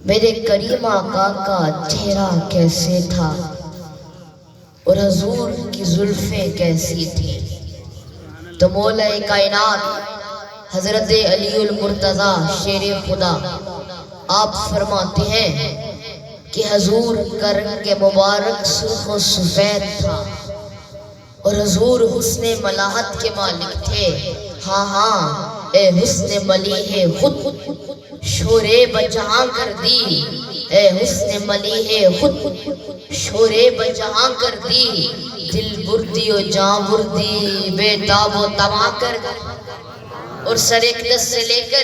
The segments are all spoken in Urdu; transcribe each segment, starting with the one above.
میرے کریم آقا کا چہرہ کیسے تھا اور حضور کی زلفیں کیسی تھی؟ تو مولا کائنات حضرت علی المرتضیٰ شیر خدا آپ فرماتے ہیں کہ حضور کا رنگ مبارک سرخ و سفید تھا اور حضور حسن ملاحت کے مالک تھے۔ ہاں ہاں اے حسن ملیح خود شورے بجہاں کر دی، اے حسن ملیح خود شورے بجہاں کر دی، دل بردی و جاں بردی بے تاب و تما کر دی۔ اور سر اقدس سے لے کر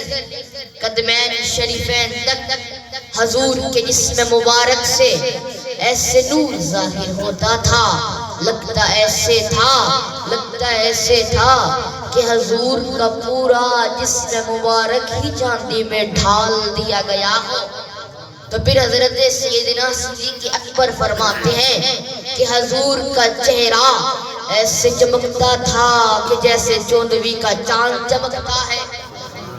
قدمین شریفین تک حضور کے جسم مبارک سے ایسے نور ظاہر ہوتا تھا، لگتا ایسے تھا، لگتا ایسے تھا کہ حضور کا پورا جسم مبارک ہی چاندی میں ڈھال دیا گیا ہو۔ تو پھر حضرت سیدنا صدیق اکبر فرماتے ہیں کہ حضور کا چہرہ ایسے چمکتا تھا کہ جیسے چوندوی کا چاند چمکتا ہے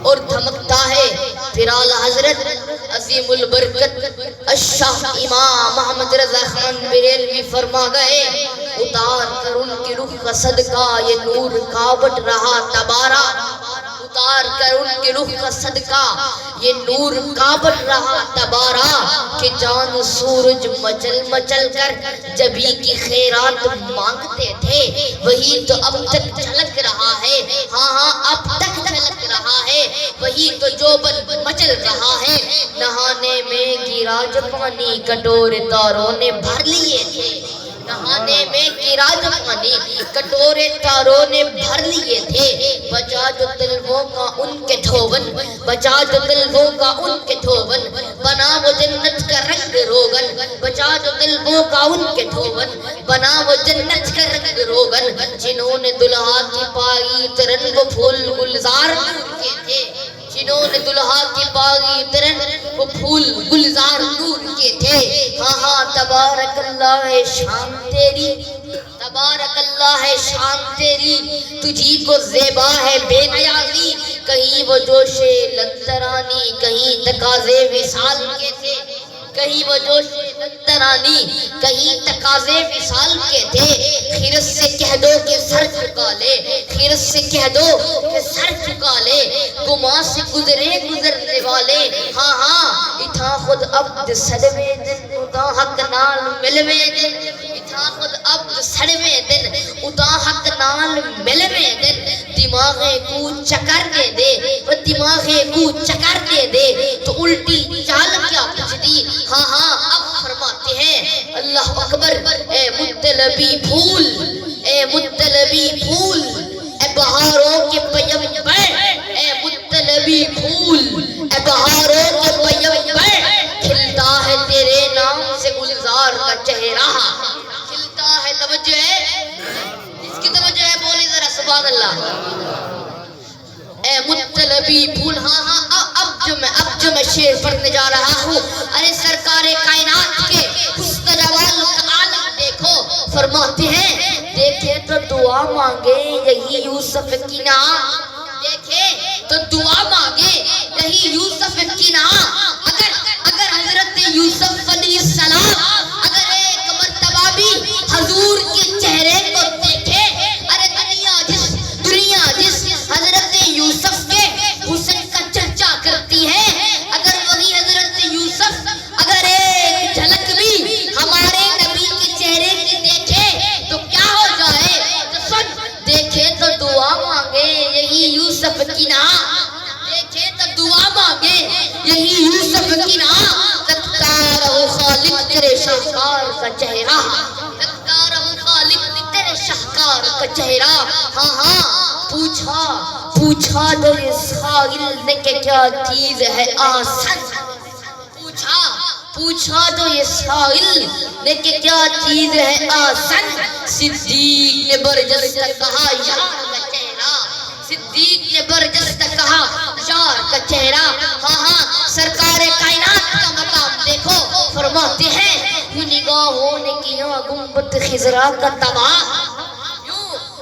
اور دھمکتا ہے۔ پھر اعلیٰ حضرت عظیم البرکت الشاہ امام محمد رضا خان بریلوی فرما گئے، اتار کر ان کی روح کا صدقہ یہ نور کاوٹ رہا تبارہ، اتار کر ان کی روح کا صدقہ یہ نور کاوٹ رہا تبارہ، کہ جان سورج مچل مچل کر جبی کی خیرات مانگتے تھے، وہی تو اب تک جھلک رہا ہے۔ ہاں ہاں اب تک جھلک رہا ہے، وہی تو جوبن مچل رہا ہے۔ نہانے میں گرا جو پانی کٹورے تاروں نے بھر لیے تھے، نہانے میں گرا جو پانی کٹورے تاروں نے بھر لیے تھے، بچا جو طلبوں کا ان کے دھوون، بچا جو طلبوں کا ان کے دھوون، بنا وہ جنت کا رنگ روغن، بچا جو طلبوں کا ان کے دھوون، بنا وہ جنت کا رنگ روغن، جنہوں نے دلہا کی پائی ترن وہ پھول گلزار نور کے تھے، جنہوں نے دلہا کی پائی ترن وہ پھول گلزار نور کے تھے۔ ہاں ہاں تبارک اللہ ہے شان تیری، تبارک اللہ ہے شان تیری، تجھی کو زیبا ہے بے نیازی، کہیں وہ جوش لنترانی کہیں تقاضے وصال کے تھے، کہیں وہ جوش لنترانی کہیں تقاضے وصال کے تھے۔ خیرت سے کہہ دو کہ سر جھکا لے، خیرت سے کہہ دو کہ سر جھکا لے، گما سے گزرے گزرنے والے، ہاں ہاں اتھا خود عبد سڑوے دن اتا حق نال ملوے دن، اتھا خود عبد سڑوے دن اتا حق نال ملوے دن، دماغے کو چکر دے دے وہ دماغے کو چکر دے دے تو الٹی چال کیا پوچھ دی۔ ہاں ہاں اب فرماتے ہیں اللہ اکبر، اے مطلبی پھول، اے مطلبی پھول، اے بہاروں کے پیمبر، اے مطلبی پھول، اے بہاروں کے پیمبر، کھلتا ہے تیرے نام سے گلزار کا چہرہ، کھلتا ہے، توجہ ہے اس کی توجہ ہے، بولی ذرا سبحان اللہ۔ اے مطلبی پھول، ہاں ہاں اب جو میں شعر پڑھنے جا رہا ہوں، ارے سرکار کائنات کے حسن جمال کا عالم دیکھو، فرماتے ہیں دیکھے تو دعا مانگے یہی یوسف کی نا، دیکھے تو دعا مانگے یہی یوسف کی نا، اگر حضرت یوسف علیہ السلام اگر ایک مرتبہ بھی حضور کے چہرے کو دیکھے، ارے دنیا جس حضرت یوسف کے حسن کا چرچا کرتی ہے، اگر وہی حضرت یوسف اگر ایک جھلک بھی ہمارے نبی کے چہرے کی دیکھے تو کیا ہو جائے؟ تو سن، دیکھے تو دعا مانگے یہی یوسف کی نا، دیکھے تو دعا مانگے یہی یوسف کی نا، تکتا رہو خالق تیرے شاہکار کا چہرہ، تکتا رہو خالق تیرے شاہکار کا چہرہ۔ ہاں ہاں پوچھا تو اس خائل نے کہ کیا چیز ہے آسن، پوچھا تو اس خائل نے کہ کیا چیز ہے آسن، صدیق نے برجستہ کہا یار کا چہرہ، صدیق نے برجستہ کہا یار کا چہرہ۔ ہاں ہاں سرکار کائنات کا مقام دیکھو، فرماتے ہیں یوں نگاہوں نے کیا گنبد خضرا کا طواف،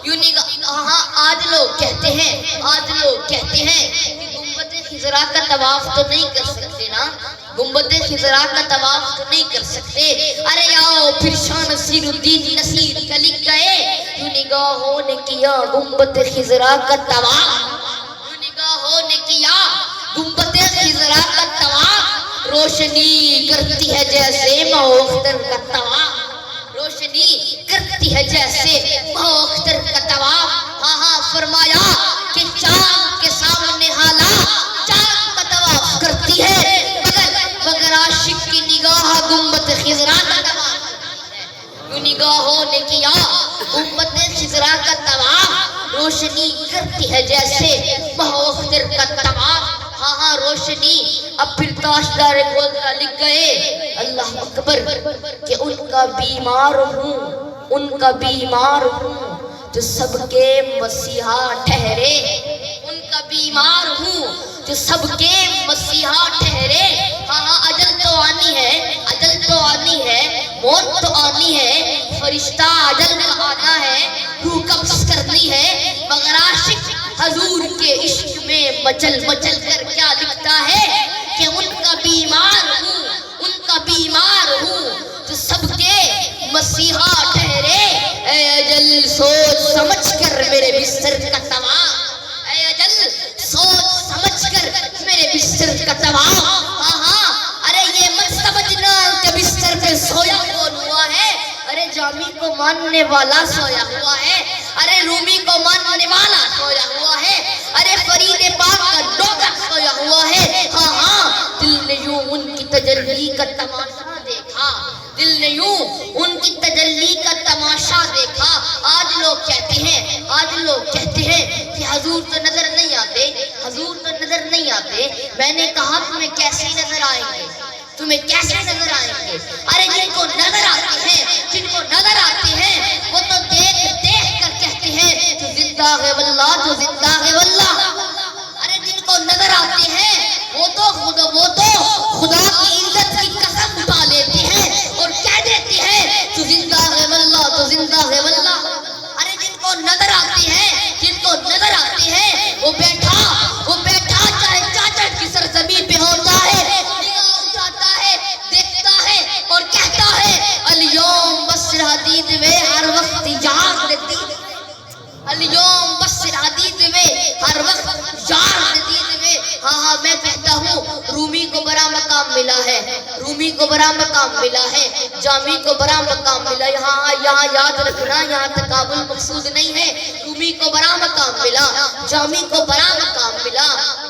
یوں نگاہ، ہاں آج لوگ کہتے ہیں کہ گنبد خضرا کا طواف تو نہیں کر سکتے نا، گنبد خضرا کا طواف تو نہیں کر سکتے. ارے آؤ پھر شاہ نصیر الدین نصیر کا لکھ گئے یوں نگاہوں نے کیا گنبد خضرا کا طواف, یوں نگاہوں نے کیا گنبد خضرا کا طواف, روشنی کرتی ہے جیسے ماہ و اختر کا طواف, روشنی کرتی ہے جیسے ماہ و اختر کا طواف. ہاں ہاں فرمایا کہ چاند کے سامنے حالا چاند کا طواف کرتی ہے مگر عاشق کی نگاہ گنبد خضرا کا طواف کرتی ہے. یوں نگاہوں نے کیا گنبد خضرا کا طواف, روشنی کرتی ہے جیسے ماہ و اختر کا طواف. ہاں ہاں روشنی. اب پھر تاشدار گولدرا لکھ گئے اللہ اکبر کہ ان کا بیمار ہوں, ان کا بیمار ہوں جو سب کے مسیحا ٹھہرے, ان کا بیمار ہوں جو سب کے مسیحا ٹھہرے. ہاں ہاں اجل تو آنی ہے, اجل تو آنی ہے, موت تو آنی ہے, فرشتہ اجل کا آنا ہے, روح قبض کرنی ہے, مگر عاشق حضور کے عشق میں مچل مچل کر کیا لکھتا ہے کہ ان کا بیمار ہوں, ان کا بیمار ہوں جو سب کے مسیحا ٹھہرے. اے اجل سوچ سمجھ کر میرے بستر کا طواف, اے اجل سوچ سمجھ کر میرے بستر کا طواف. ہاں ہاں ارے یہ مت سمجھنا کہ بستر پہ سویا کون ہوا ہے, ارے جامی کو ماننے والا سویا ہوا ہے, ارے رومی کو ماننے والا سویا ہوا ہے, ارے فرید پاک کا ڈوگر سویا ہوا ہے. ہاں ہاں دل نے یوں ان کی تجلی کا تماشا دیکھا, دل نے یوں ان کی تجلی کا تماشا دیکھا. آج لوگ کہتے ہیں, آج لوگ کہتے ہیں کہ حضور تو نظر نہیں آتے, حضور تو نظر نہیں آتے. میں نے کہا تمہیں کیسے نظر آئیں گے, تمہیں کیسے نظر آئیں گے. ارے جن کو نظر آتے ہیں, جن کو نظر آتے ہیں وہ تو دیکھ دیکھ کر کہتے ہیں جو زندہ ہے واللہ, جو زندہ ہے واللہ. ارے جن کو نظر آتے ہیں وہ تو خدا کی عزت کی قسم اٹھا لیتے ہیں اور کہہ دیتے ہیں جو زندہ ہے واللہ, جو زندہ ہے واللہ. ارے جن کو نظر آتے ہیں, جن کو نظر آتے ہیں وہ بیٹھا چاہے چاچڑ کی سرزمین پہ ہوتا ہے, نگاہ اٹھاتا ہے, دیکھتا ہے اور کہتا ہے الیوم بصر حدید میں ہر وقت یاد دیتی, الیوم بصر حدید میں ہر وقت یاد دیتی. ہاں ہاں میں کہتا ہوں رومی کو بڑا مقام ملا ہے, رومی کو بڑا مقام ملا ہے, جامی کو بڑا مقام ملا. یہاں یاد رکھنا یہاں تقابل مقصود نہیں ہے. رومی کو بڑا مقام ملا, جامی کو بڑا مقام ملا,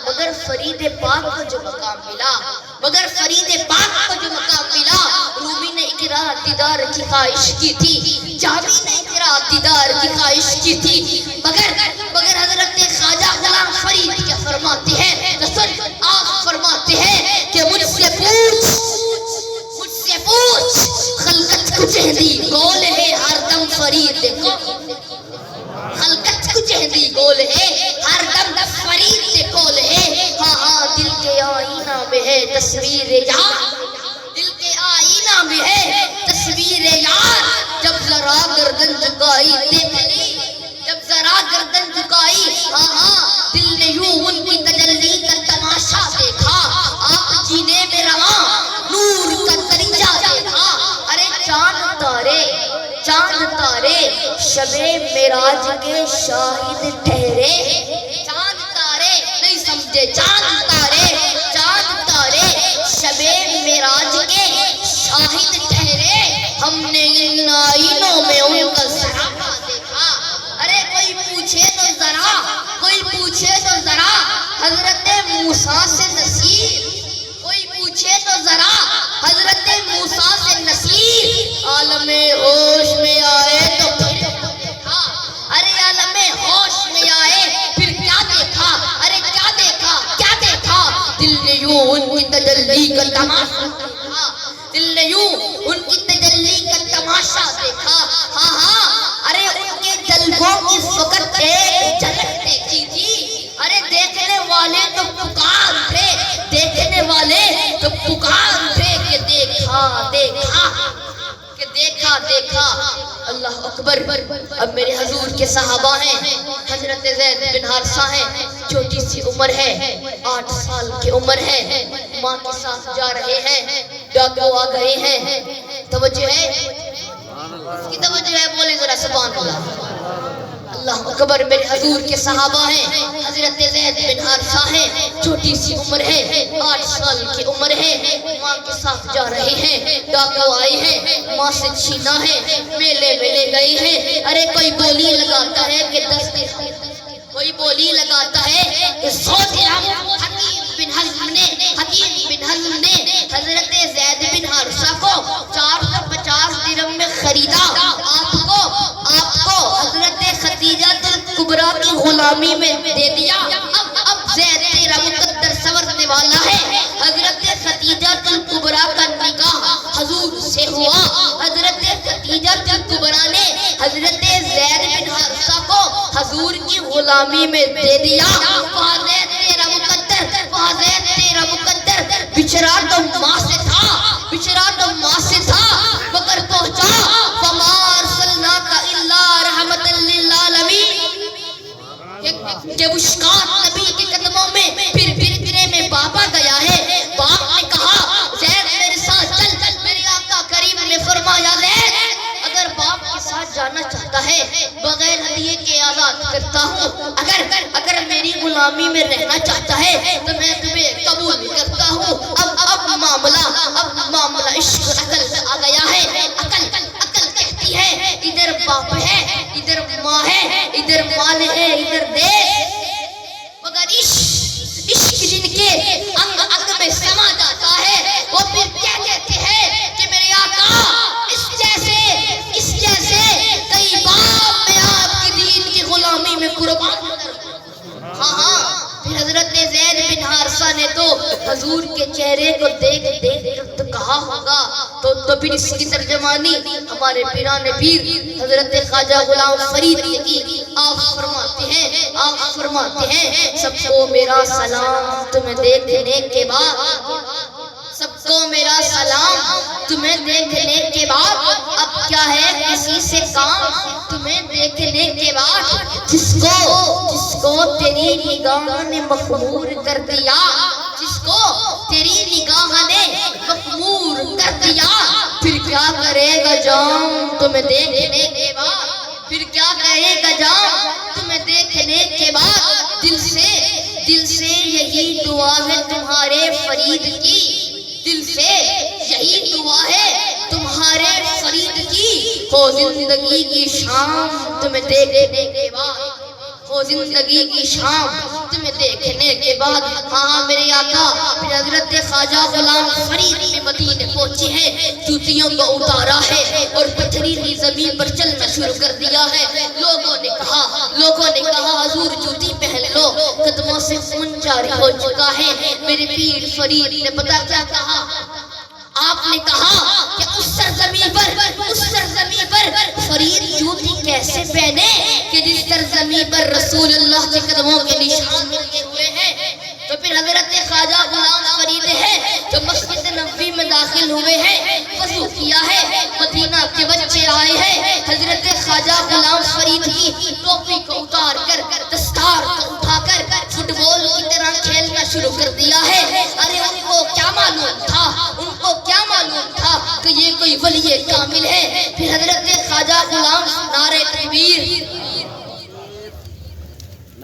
مگر فرید پاک کو جو مقام ملا, مگر فرید پاک کو جو مقام ملا, رومی نے اقرار دیدار کی خواہش کی تھی, جامی نے اقرار دیدار کی خواہش کی تھی, مگر حضرت خواجہ غلام فرید کیا فرماتے ہیں, رسول آپ فرماتے ہیں کہ مجھ سے پوچھ خلقت کو چہدی گول ہے ہر دم فرید کو, خلقت کو چہدی گول ہے ہر دم فرید کول ہے. ہاں ہاں دل کے آئینہ میں ہے تصویر یار, دل کے آئینہ میں ہے تصویر یار. جب ذرا گردن جھکائی دیکھ لی, جب ذرا گردن جھکائی, ہاں ہاں دل نے یوں ان کی تجلی کا تماشا دیکھا, آپ جینے میں رواں نور کا دریچہ دیکھا. ارے چاند تارے شب معراج کے شاہد ٹھہرے, چاند تارے نہیں سمجھے, چاند تارے شب معراج کے شاہد ٹھہرے. ہم نے ان آئینوں میں ان کا سراپا دیکھا. ارے کوئی پوچھے تو ذرا حضرت موسیٰ سے نصیر, کوئی پوچھے تو ذرا حضرت موسیٰ سے نصیر. عالم ہوش میں آئے تو پھر دیکھا, ارے عالم ہوش میں آئے پھر کیا دیکھا, ارے کیا دیکھا, دل نے یوں ان کی تجلی کا تماشا دیکھا, دل نے یوں ان کی تجلی کا تماشا دیکھا. ہاں ہاں ارے ان کے جلووں کی فقط ایک جھلک دیکھی تھی. ارے دیکھنے والے تو پکار تھے, دیکھنے والے تو پکار تھے کہ دیکھا دیکھا دیکھا اللہ اکبر، اب میرے حضور کے صحابہ ہیں، حضرت زید بن حارثہ ہیں، چھوٹی سی عمر ہے، 8 سال کی عمر ہے، ماں کے ساتھ جا رہے ہیں، ڈاکو آ گئے ہیں، توجہ ہے، اس کی توجہ ہے، بولے ذرا سبحان اللہ، اللہ اکبر، میرے حضور کے صحابہ ہیں، حضرت زید بن حارثہ ہیں، چھوٹی سی عمر ہے، 8 سال کی عمر ہے، ماں کے ساتھ جا رہے ہیں، ڈاکو آئے ہیں، ماں سے چھینا ہے، میلے میں لے گئے ہیں، ارے کوئی بولی لگاتا ہے کہ 10 درہم، کوئی بولی لگاتا ہے کہ 100 درہم، حکیم بن حزم نے حضرت زید بن حارثہ کو 450 درہم میں خریدا، آپ کو حضرت خدیجہ الکبریٰ کی غلامی میں دے دیا، اب زید تیرا مقدر سنورنے والا ہے، حضرت خدیجہ الکبریٰ کا نکاح حضور سے ہوا، حضرت خدیجہ الکبریٰ نے حضرت زید بن حارثہ کو حضور کی غلامی میں دے دیا، وہاں زید تیرا مقدر بچھڑا تو ماں سے تھا، مگر پہنچا فما ارسلناک الا رحمت للعالمین، کہ مشکات نبی کے قدموں میں پھر پھرے میں بابا گیا ہے، باپ نے کہا زید میرے ساتھ چل، میرے آقا کریم نے فرمایا زید اگر باپ کے ساتھ جانا چاہتا ہے بغیر ہدیے کے آزاد کرتا ہوں، اگر میری غلامی میں رہنا چاہتا ہے تو میں تمہیں قبول کرتا ہوں، اب معاملہ عشق عقل میں آ گیا ہے، عقل کہتی ہے ادھر باپ ہے، ادھر ماں ہے، ادھر مال ہے، ادھر دیکھ، مگر عشق جن کے انگ میں سما جاتا ہے وہ پھر کیا کہتے ہیں کہ میرے آقا اس جیسے کئی باپ میں آپ کی دین کی غلامی میں قربان، ہاں پھر حضرت زید بن حارثہ نے تو حضور کے چہرے کو دیکھ کر تو کہا ہوگا، تو پھر اس کی ترجمانی ہمارے پیران پیر حضرت خواجہ غلام فرید کی آپ فرماتے ہیں سب کو میرا سلام تمہیں دیکھنے کے بعد، سب کو میرا سلام تمہیں دیکھنے کے بعد، اب کیا ہے کسی سے کام تمہیں دیکھنے کے بعد، جس کو تیری نگاہ نے مخمور کر دیا، جس کو تیری نگاہ نے مخمور کر دیا، پھر کیا کرے گا جام تمہیں دیکھنے کے بعد، پھر کیا کرے گا جام تمہیں دیکھنے کے بعد، دل سے یہی دعا ہے تمہارے فرید کی، دل سے یہی دعا ہے تمہارے فرید کی، ہو زندگی کی شام تمہیں دیکھنے کے بعد، ہو زندگی کی شام تمہیں دیکھنے کے بعد، ہاں میرے آقا پھر حضرت خواجہ غلام فرید میں مدینے پہنچے ہیں، جوتیوں کو اتارا ہے اور پتھریلی زمین پر چلنا شروع کر دیا ہے، لوگوں نے کہا حضور جوتی پہن لو، قدموں سے خون جاری ہو چکا ہے، میرے پیر فرید نے پتہ کیا کہا، آپ نے کہا کہ اس سرزمین پر فرید جوتی کیسے پہنے کہ جس سرزمین پر رسول اللہ کے قدموں کے نشان لگے ہوئے ہیں، تو پھر حضرت خواجہ غلام فرید ہے جو مسجد نبوی میں داخل ہوئے ہیں، وضو کیا ہے، مدینہ کے بچے آئے ہیں، حضرت خواجہ غلام فرید کی ٹوپی کو اتار کر دستار کو اٹھا کر فٹ بال کی طرح کھیلنا شروع کر دیا ہے، ارے ان کو کیا معلوم تھا کہ یہ کوئی ولی کامل ہے، پھر حضرت خواجہ غلام نعرہ تکبیر